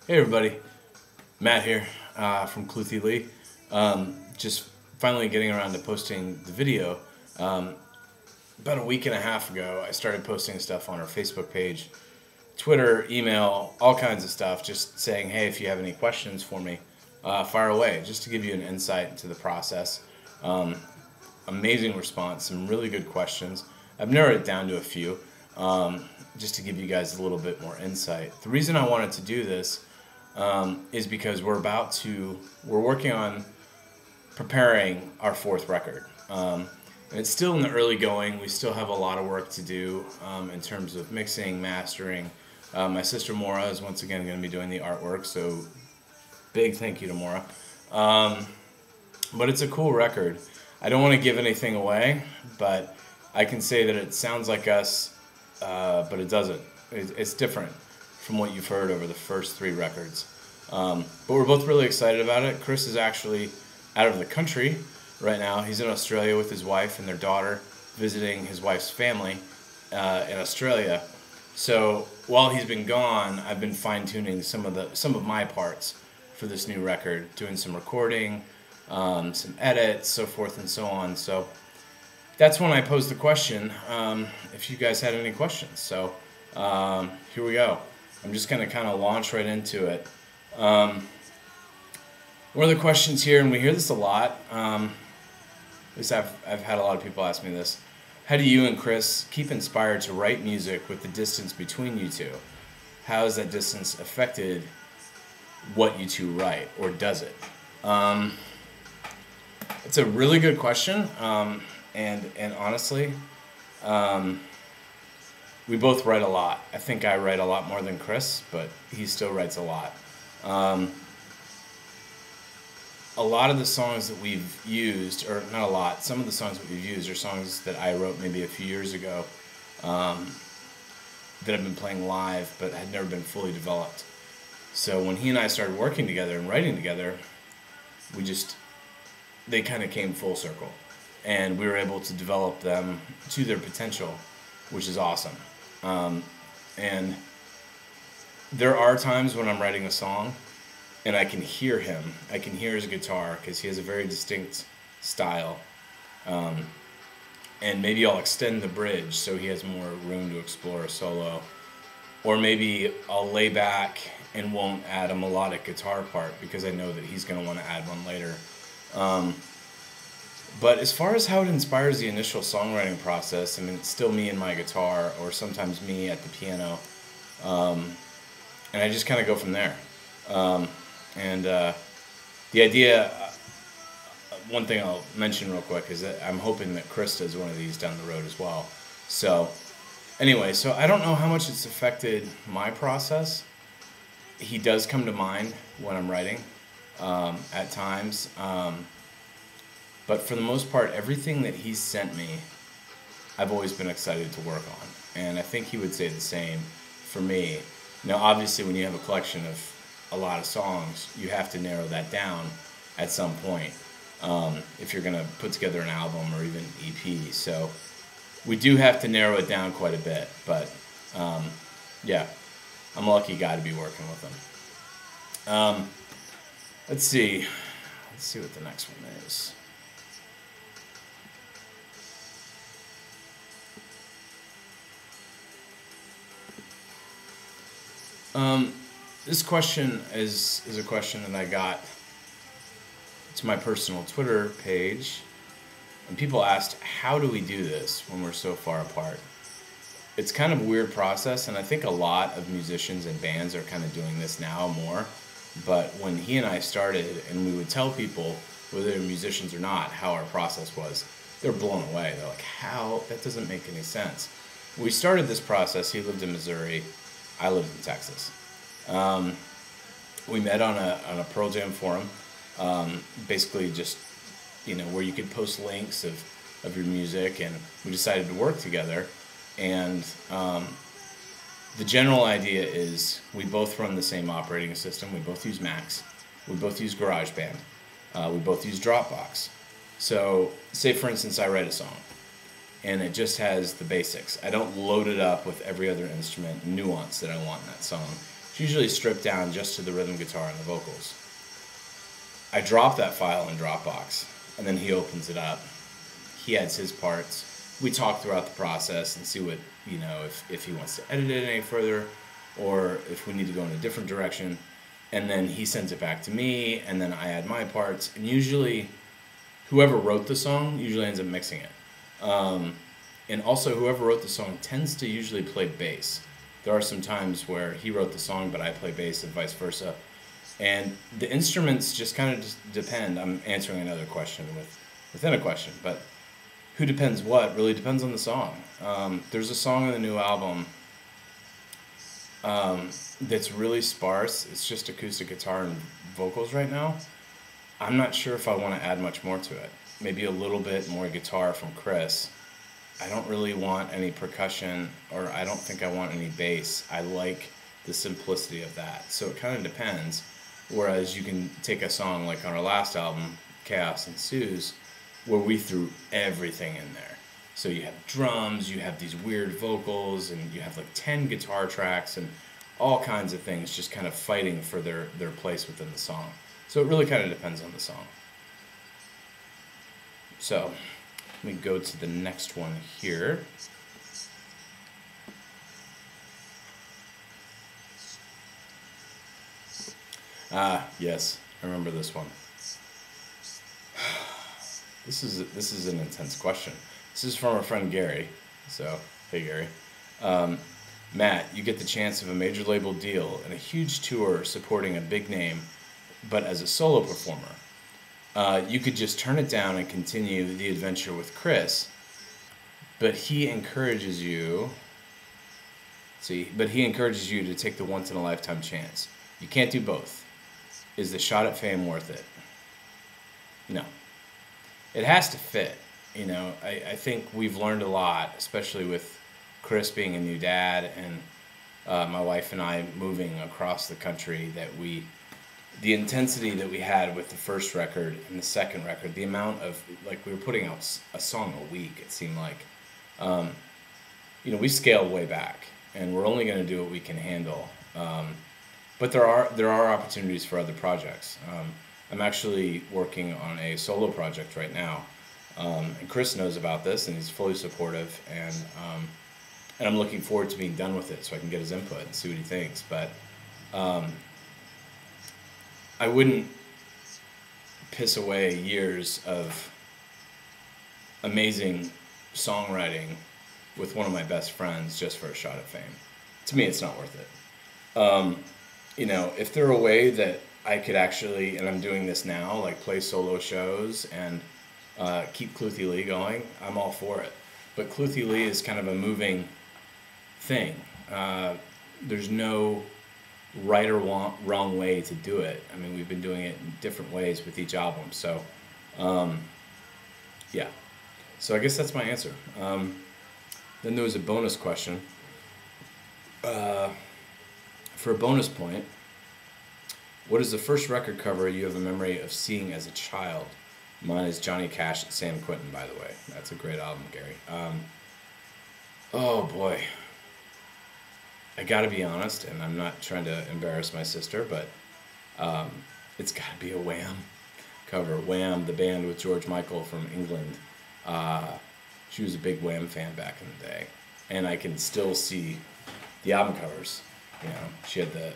Hey everybody, Matt here from Cluthe. Just finally getting around to posting the video. About a week and a half ago, I started posting stuff on our Facebook page, Twitter, email, all kinds of stuff, just saying, hey, if you have any questions for me, fire away, just to give you an insight into the process. Amazing response, some really good questions. I've narrowed it down to a few, just to give you guys a little bit more insight. The reason I wanted to do this is because we're working on preparing our fourth record. And it's still in the early going. We still have a lot of work to do in terms of mixing, mastering. My sister Maura is once again going to be doing the artwork, so big thank you to Maura. But it's a cool record. I don't want to give anything away, but I can say that it sounds like us, but it doesn't. It's different from what you've heard over the first three records. But we're both really excited about it. Chris is actually out of the country right now. He's in Australia with his wife and their daughter, visiting his wife's family in Australia. So while he's been gone, I've been fine-tuning some of my parts for this new record, doing some recording, some edits, so forth and so on. So that's when I posed the question, if you guys had any questions. So here we go. I'm just going to kind of launch right into it. One of the questions here, and we hear this a lot, at least I've had a lot of people ask me this: how do you and Chris keep inspired to write music with the distance between you two? How has that distance affected what you two write, or does it? It's a really good question, and honestly, we both write a lot. I think I write a lot more than Chris, but he still writes a lot. A lot of the songs that we've used, or not a lot, some of the songs that we've used are songs that I wrote maybe a few years ago that I've been playing live but had never been fully developed. So when he and I started working together and writing together, they kind of came full circle. And we were able to develop them to their potential, which is awesome. And there are times when I'm writing a song and I can hear him. I can hear his guitar because he has a very distinct style. And maybe I'll extend the bridge so he has more room to explore a solo. Or maybe I'll lay back and won't add a melodic guitar part because I know that he's going to want to add one later. But as far as how it inspires the initial songwriting process, I mean, it's still me and my guitar, or sometimes me at the piano, and I just kind of go from there. The idea, one thing I'll mention real quick is that I'm hoping that Chris does one of these down the road as well. So anyway, so I don't know how much it's affected my process. He does come to mind when I'm writing at times. But for the most part, everything that he's sent me, I've always been excited to work on. And I think he would say the same for me. Now, obviously, when you have a collection of a lot of songs, you have to narrow that down at some point if you're going to put together an album or even EP. So we do have to narrow it down quite a bit. But, yeah, I'm a lucky guy to be working with him. Let's see. Let's see what the next one is. This question is a question that I got to my personal Twitter page, and people asked, how do we do this when we're so far apart? It's kind of a weird process, and I think a lot of musicians and bands are kind of doing this now more, but when he and I started, and we would tell people, whether they're musicians or not, how our process was, they're blown away. They're like, how? That doesn't make any sense. We started this process. He lived in Missouri. I lived in Texas. We met on a Pearl Jam forum, basically just, where you could post links of your music, and we decided to work together. And the general idea is we both run the same operating system. We both use Macs. We both use GarageBand. We both use Dropbox. So say, for instance, I write a song, and it just has the basics. I don't load it up with every other instrument nuance that I want in that song. It's usually stripped down just to the rhythm guitar and the vocals. I drop that file in Dropbox, and then he opens it up. He adds his parts. We talk throughout the process and see what, if he wants to edit it any further, or if we need to go in a different direction. And then he sends it back to me, and then I add my parts. And usually, whoever wrote the song usually ends up mixing it. And also, whoever wrote the song tends to usually play bass. There are some times where he wrote the song, but I play bass and vice versa. And the instruments just kind of just depend. I'm answering another question within a question, but who depends what really depends on the song. There's a song on the new album that's really sparse. It's just acoustic guitar and vocals right now. I'm not sure if I want to add much more to it. Maybe a little bit more guitar from Chris. I don't really want any percussion, or I don't think I want any bass. I like the simplicity of that. So it kind of depends. Whereas you can take a song like on our last album, Chaos Ensues, where we threw everything in there. So you have drums, you have these weird vocals, and you have like 10 guitar tracks and all kinds of things just kind of fighting for their place within the song. So it really kind of depends on the song. So let me go to the next one here. Yes, I remember this one. This is an intense question. This is from our friend Gary. So, hey Gary. Matt, you get the chance of a major label deal and a huge tour supporting a big name, but as a solo performer. You could just turn it down and continue the adventure with Chris, but he encourages you to take the once-in-a-lifetime chance. You can't do both. Is the shot at fame worth it? No. It has to fit. I think we've learned a lot, especially with Chris being a new dad and my wife and I moving across the country, that the intensity that we had with the first record and the second record, the amount of, we were putting out a song a week, it seemed like. We scaled way back, and we're only going to do what we can handle. But there are opportunities for other projects. I'm actually working on a solo project right now, and Chris knows about this, and he's fully supportive, and I'm looking forward to being done with it so I can get his input and see what he thinks. But I wouldn't piss away years of amazing songwriting with one of my best friends just for a shot at fame. To me, it's not worth it. If there were a way that I could actually, and I'm doing this now, play solo shows and keep Cluthe Lee going, I'm all for it. But Cluthe Lee is kind of a moving thing. There's no right or wrong way to do it. I mean, we've been doing it in different ways with each album. So, yeah. So I guess that's my answer. Then there was a bonus question. For a bonus point, what is the first record cover you have a memory of seeing as a child? Mine is Johnny Cash at San Quentin, by the way. That's a great album, Gary. Oh, boy. I gotta be honest, and I'm not trying to embarrass my sister, but it's gotta be a Wham cover. Wham, the band with George Michael from England. She was a big Wham fan back in the day, and I can still see the album covers. She had I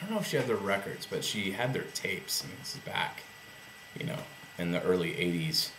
don't know if she had the records, but she had their tapes. I mean, this is back, in the early 80s.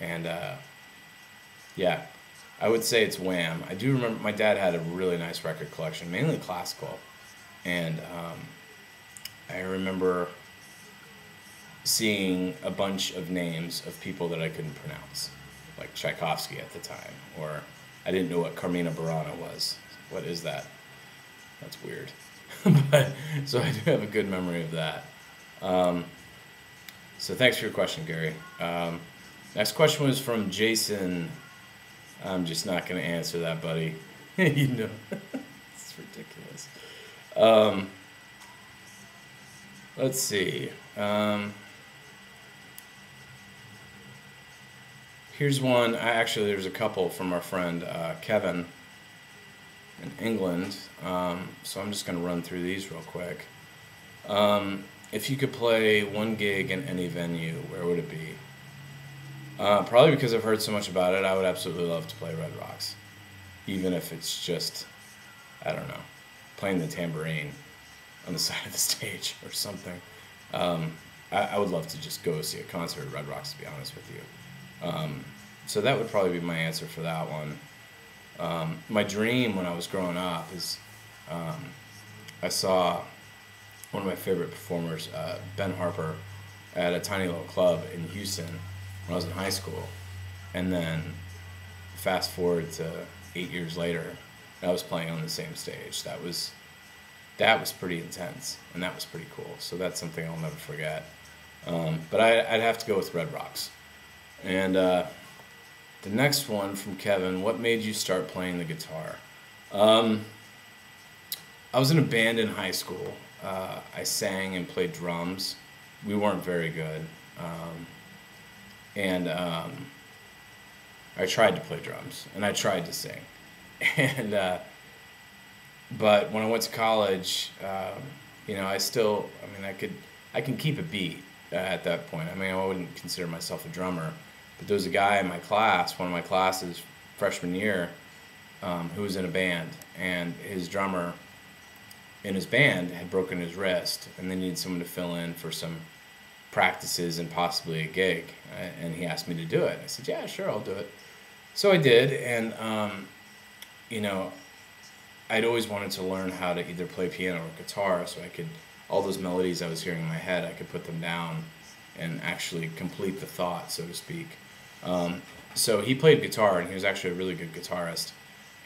And, yeah, I would say it's Wham. I do remember my dad had a really nice record collection, mainly classical. And I remember seeing a bunch of names of people that I couldn't pronounce, like Tchaikovsky at the time, or I didn't know what Carmina Burana was. What is that? That's weird. But so I do have a good memory of that. So thanks for your question, Gary. Next question was from Jason. I'm just not going to answer that, buddy. It's ridiculous. Let's see. Here's one. Actually, there's a couple from our friend Kevin. in England. So I'm just going to run through these real quick. If you could play one gig in any venue, where would it be? Probably because I've heard so much about it, I would absolutely love to play Red Rocks. Even if it's just, I don't know, playing the tambourine on the side of the stage or something. I would love to just go see a concert at Red Rocks, to be honest with you. So that would probably be my answer for that one. My dream when I was growing up is I saw one of my favorite performers, Ben Harper, at a tiny little club in Houston when I was in high school. And then fast forward to 8 years later, I was playing on the same stage. That was pretty intense, and that was pretty cool. So that's something I'll never forget. But I'd have to go with Red Rocks. And the next one from Kevin, what made you start playing the guitar? I was in a band in high school. I sang and played drums. We weren't very good. I tried to play drums, and I tried to sing. And but when I went to college, I can keep a beat at that point. I mean, I wouldn't consider myself a drummer, but there was a guy in my class, one of my classes, freshman year, who was in a band, and his drummer in his band had broken his wrist, and they needed someone to fill in for some practices and possibly a gig, and he asked me to do it. I said, yeah, sure, I'll do it. So I did, and I'd always wanted to learn how to either play piano or guitar, so I could, all those melodies I was hearing in my head, I could put them down and actually complete the thought, so to speak. So he played guitar, and he was actually a really good guitarist.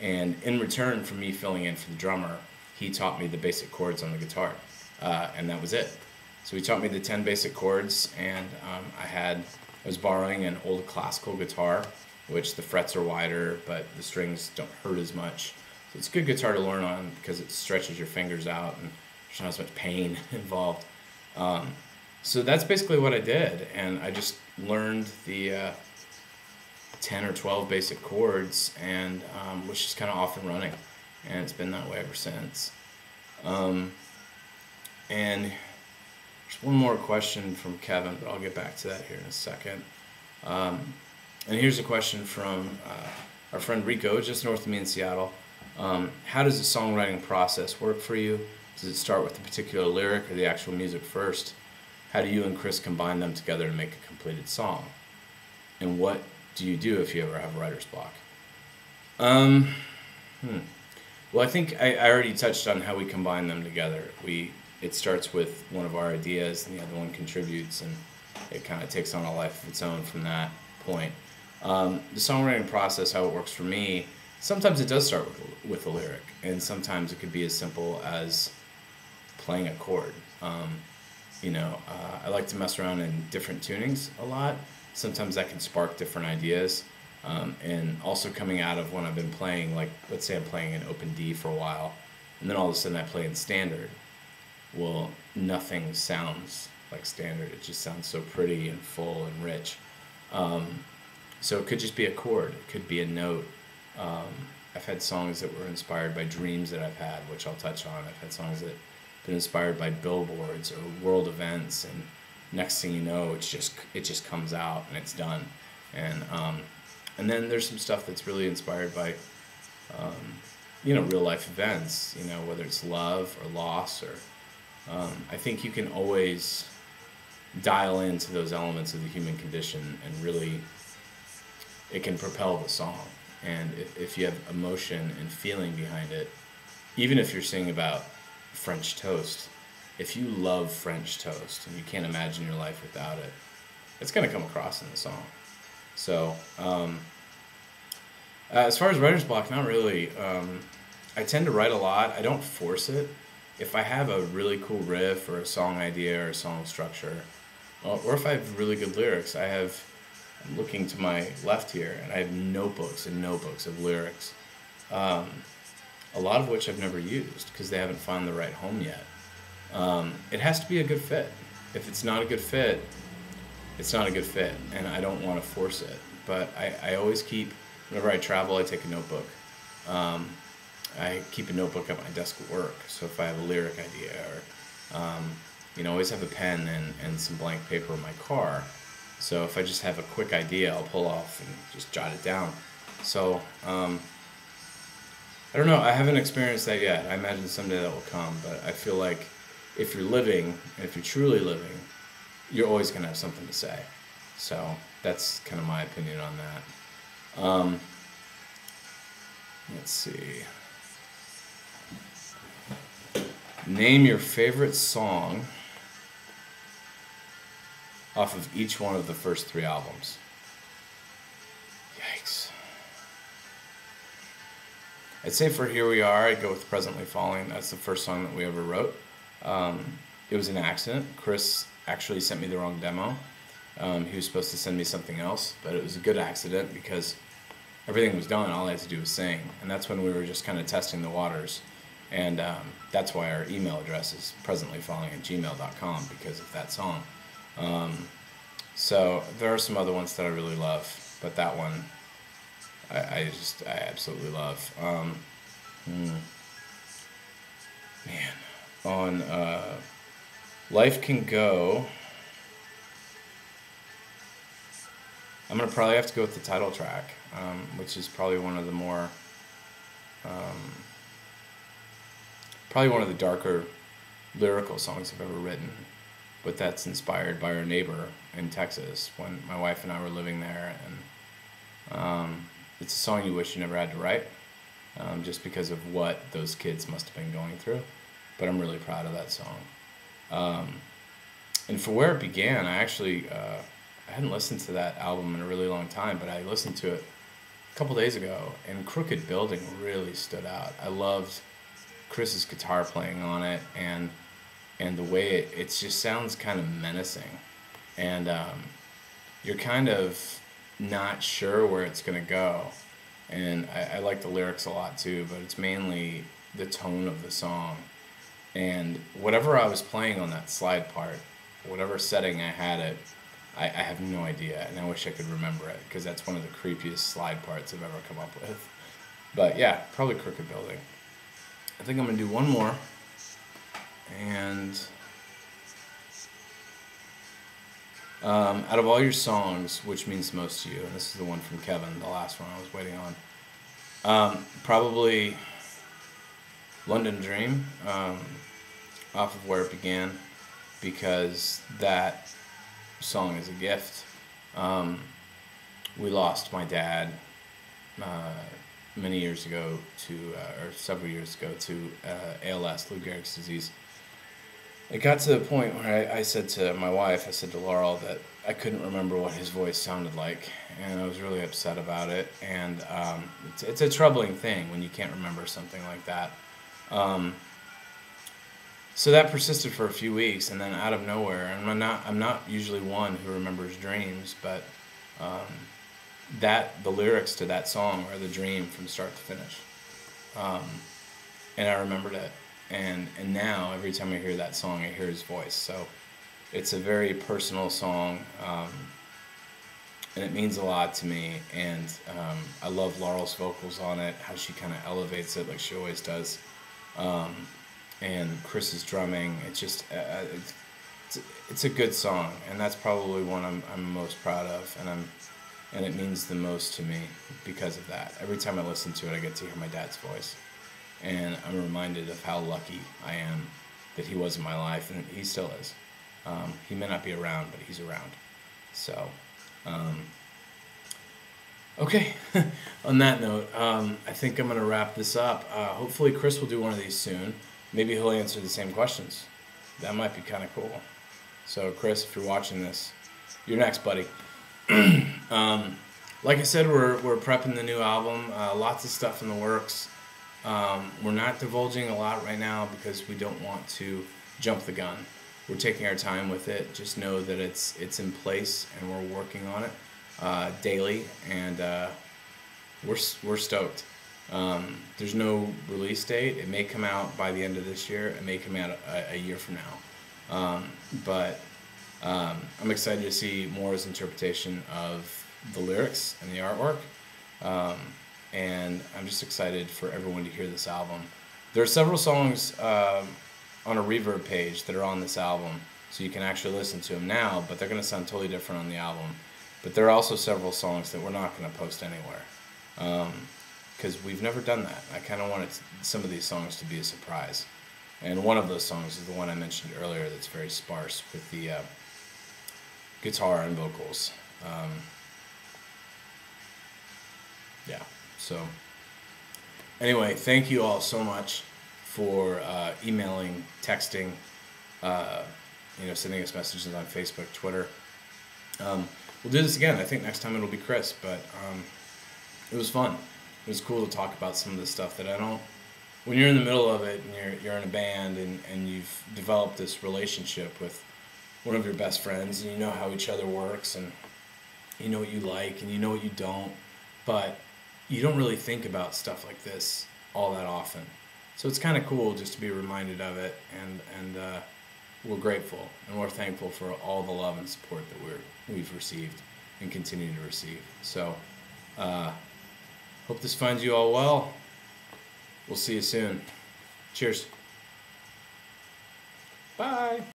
And in return for me filling in for the drummer, he taught me the basic chords on the guitar, and that was it. So he taught me the 10 basic chords, and I was borrowing an old classical guitar, which the frets are wider, but the strings don't hurt as much. So it's a good guitar to learn on because it stretches your fingers out and there's not as much pain involved. So that's basically what I did, and I just learned the 10 or 12 basic chords, and was just kind of off and running, and it's been that way ever since. And there's one more question from Kevin, but I'll get back to that here in a second. And here's a question from our friend Rico, just north of me in Seattle. How does the songwriting process work for you? Does it start with a particular lyric or the actual music first? How do you and Chris combine them together to make a completed song? And what do you do if you ever have writer's block? Well, I think I already touched on how we combine them together. It starts with one of our ideas and the other one contributes, and it kind of takes on a life of its own from that point. The songwriting process, how it works for me, sometimes it does start with a lyric, and sometimes it could be as simple as playing a chord. I like to mess around in different tunings a lot. Sometimes that can spark different ideas. And also coming out of when I've been playing, like let's say I'm playing in open D for a while, and then all of a sudden I play in standard. Well, nothing sounds like standard. It just sounds so pretty and full and rich. So it could just be a chord. It could be a note. I've had songs that were inspired by dreams that I've had, which I'll touch on. I've had songs that have been inspired by billboards or world events, and next thing you know, it just comes out and it's done. And then there's some stuff that's really inspired by real life events. Whether it's love or loss or I think you can always dial into those elements of the human condition, and really it can propel the song. And if you have emotion and feeling behind it, even if you're singing about French toast, if you love French toast and you can't imagine your life without it, it's going to come across in the song. So as far as writer's block, not really. I tend to write a lot. I don't force it. If I have a really cool riff or a song idea or a song structure, or if I have really good lyrics, I'm looking to my left here, and I have notebooks and notebooks of lyrics, a lot of which I've never used because they haven't found the right home yet. It has to be a good fit. If it's not a good fit, it's not a good fit, and I don't want to force it. But I always keep, whenever I travel, I take a notebook. I keep a notebook at my desk at work. So if I have a lyric idea, or always have a pen and some blank paper in my car. So if I just have a quick idea, I'll pull off and just jot it down. So I don't know. I haven't experienced that yet. I imagine someday that will come. But I feel like if you're living, and if you're truly living, you're always going to have something to say. So that's kind of my opinion on that. Let's see. Name your favorite song off of each one of the first 3 albums. Yikes. I'd say for Here We Are, I'd go with Presently Falling. That's the first song that we ever wrote. It was an accident. Chris actually sent me the wrong demo. He was supposed to send me something else, but it was a good accident because everything was done. All I had to do was sing. And that's when we were just kind of testing the waters. And that's why our email address is presentlyfalling@gmail.com, because of that song. So there are some other ones that I really love, but that one I absolutely love. Man, on Life Can Go, I'm gonna probably have to go with the title track, which is probably one of the more probably one of the darker lyrical songs I've ever written, but that's inspired by our neighbor in Texas when my wife and I were living there, and it's a song you wish you never had to write, just because of what those kids must have been going through, but I'm really proud of that song. And for Where It Began, I actually I hadn't listened to that album in a really long time, but I listened to it a couple days ago, and Crooked Building really stood out. I loved Chris's guitar playing on it, and the way it just sounds kind of menacing, and you're kind of not sure where it's going to go, and I like the lyrics a lot too, but it's mainly the tone of the song, and whatever I was playing on that slide part, whatever setting I had it, I have no idea, and I wish I could remember it, because that's one of the creepiest slide parts I've ever come up with. But yeah, probably Crooked Building. I think I'm going to do one more, and out of all your songs, which means most to you, and this is the one from Kevin, the last one I was waiting on, probably London Dream, off of Where It Began, because that song is a gift. We lost my dad many years ago or several years ago to ALS, Lou Gehrig's disease. It got to the point where I said to my wife, I said to Laurel, that I couldn't remember what his voice sounded like, and I was really upset about it, and it's a troubling thing when you can't remember something like that. So that persisted for a few weeks, and then out of nowhere, and I'm not usually one who remembers dreams, but the lyrics to that song are the dream from start to finish, and I remembered it, and now every time I hear that song, I hear his voice. So it's a very personal song, and it means a lot to me, and I love Laurel's vocals on it, how she kind of elevates it like she always does. And Chris's drumming, it's just it's a good song, and that's probably one I'm most proud of, and it means the most to me because of that. Every time I listen to it, I get to hear my dad's voice, and I'm reminded of how lucky I am that he was in my life, and he still is. He may not be around, but he's around. So, okay. On that note, I think I'm going to wrap this up. Hopefully Chris will do one of these soon. Maybe he'll answer the same questions. That might be kind of cool. So, Chris, if you're watching this, you're next, buddy. Like I said, we're prepping the new album. Lots of stuff in the works. We're not divulging a lot right now because we don't want to jump the gun. We're taking our time with it. Just know that it's in place, and we're working on it daily, and we're stoked. There's no release date. It may come out by the end of this year. It may come out a year from now. But I'm excited to see Maura's interpretation of the lyrics and the artwork. and I'm just excited for everyone to hear this album. There are several songs on a reverb page that are on this album, so you can actually listen to them now, but they're going to sound totally different on the album. But there are also several songs that we're not going to post anywhere, because we've never done that. I kind of wanted some of these songs to be a surprise. And one of those songs is the one I mentioned earlier that's very sparse with the guitar and vocals. Yeah, so anyway, thank you all so much for emailing, texting, sending us messages on Facebook, Twitter. We'll do this again. I think next time it'll be Chris, but it was fun. It was cool to talk about some of the stuff that I don't. When you're in the middle of it and you're in a band and you've developed this relationship with one of your best friends and you know how each other works and you know what you like and you know what you don't, but you don't really think about stuff like this all that often. So it's kind of cool just to be reminded of it, and we're grateful and we're thankful for all the love and support that we've received and continue to receive. So hope this finds you all well. We'll see you soon. Cheers. Bye.